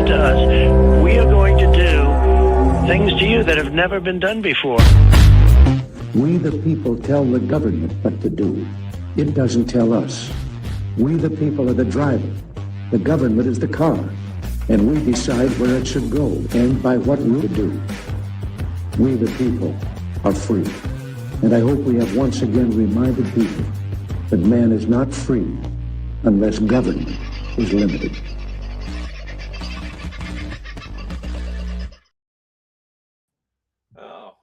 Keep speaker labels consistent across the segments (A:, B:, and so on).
A: to us, we are going to do things to you that have never been done before.
B: We the people tell the government what to do. It doesn't tell us. We the people are the driver. The government is the car. And we decide where it should go and by what route to do. We the people are free. And I hope we have once again reminded people that man is not free unless government is limited.
C: Oh.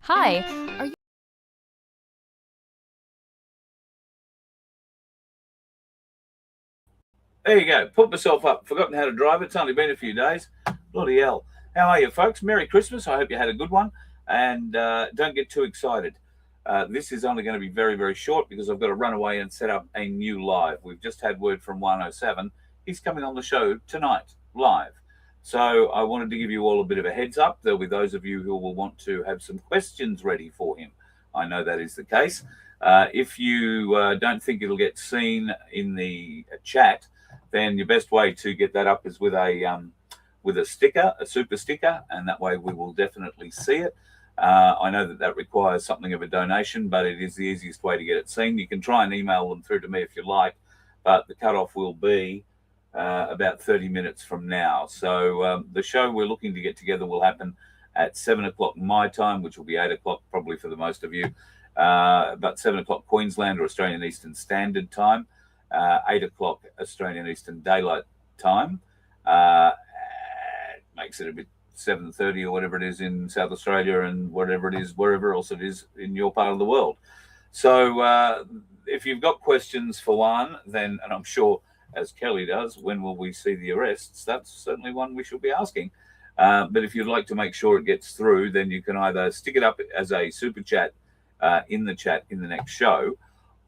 D: Hi, are you...
C: There you go. Put myself up. Forgotten how to drive. It's only been a few days. Bloody hell. How are you, folks? Merry Christmas. I hope you had a good one. And don't get too excited. This is only going to be very, very short because I've got to run away and set up a new live. We've just had word from Juan. He's coming on the show tonight, live. So I wanted to give you all a bit of a heads up. There'll be those of you who will want to have some questions ready for him. I know that is the case. If you don't think it'll get seen in the chat, then your best way to get that up is with a sticker, a super sticker, and that way we will definitely see it. I know that requires something of a donation, but it is the easiest way to get it seen. You can try and email them through to me if you like, but the cutoff will be about 30 minutes from now. So the show we're looking to get together will happen at 7 o'clock my time, which will be 8 o'clock probably for the most of you, about 7 o'clock Queensland or Australian Eastern Standard Time, 8 o'clock Australian Eastern Daylight Time. Makes it a bit 7:30 or whatever it is in South Australia and whatever it is, wherever else it is in your part of the world. So if you've got questions for Juan, then, and I'm sure as Kelly does, when will we see the arrests? That's certainly one we should be asking. But if you'd like to make sure it gets through, then you can either stick it up as a super chat in the next show,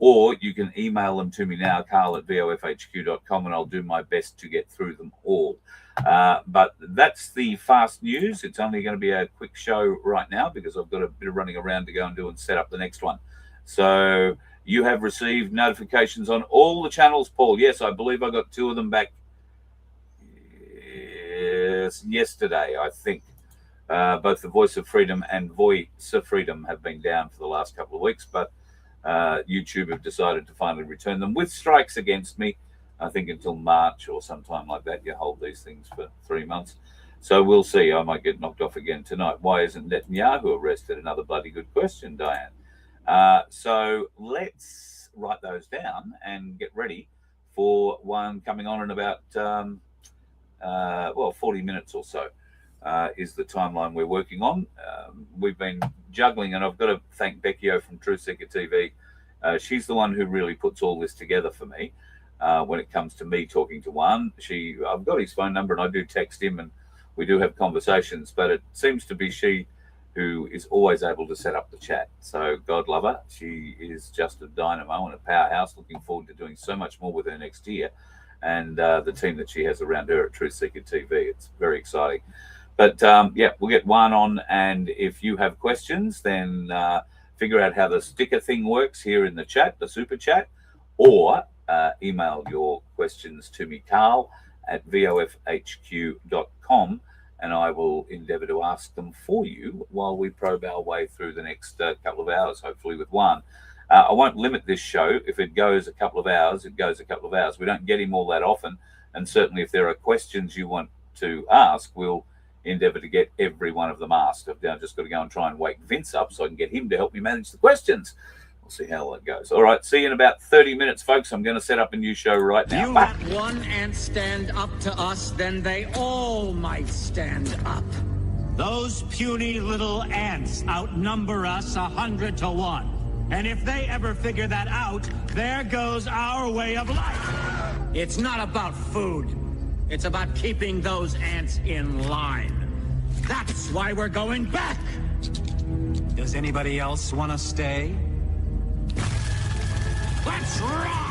C: or you can email them to me now, carl@vofhq.com, and I'll do my best to get through them all. But that's the fast news. It's only going to be a quick show right now because I've got a bit of running around to go and do and set up the next one. So you have received notifications on all the channels, Paul. Yes, I believe I got 2 of them back yesterday, I think. Both the Voice of Freedom and Voice of Freedom have been down for the last couple of weeks, but YouTube have decided to finally return them with strikes against me. I think until March or sometime like that. You hold these things for 3 months. So we'll see. I might get knocked off again tonight. Why isn't Netanyahu arrested? Another bloody good question, Diane. So let's write those down and get ready for one coming on in about, 40 minutes or so is the timeline we're working on. We've been juggling, and I've got to thank Becky O from Truth Seeker TV. She's the one who really puts all this together for me. When it comes to me talking to Juan, I've got his phone number and I do text him and we do have conversations, but it seems to be she who is always able to set up the chat. So God love her. She is just a dynamo and a powerhouse. Looking forward to doing so much more with her next year, and the team that she has around her at Truth Seeker TV. It's very exciting. But we'll get Juan on, and if you have questions, then figure out how the sticker thing works here in the chat, the super chat, or email your questions to me, carl@vofhq.com, and I will endeavour to ask them for you while we probe our way through the next couple of hours, hopefully with Juan. I won't limit this show. If it goes a couple of hours, it goes a couple of hours. We don't get him all that often, and certainly if there are questions you want to ask, we'll endeavour to get every one of them asked. I've now just got to go and try and wake Vince up so I can get him to help me manage the questions. See how that goes. All right, see you in about 30 minutes, folks. I'm going to set up a new show right now.
E: You let one ant stand up to us, then they all might stand up. Those puny little ants outnumber us 100 to 1. And if they ever figure that out, there goes our way of life. It's not about food. It's about keeping those ants in line. That's why we're going back. Does anybody else want to stay? Let's rock!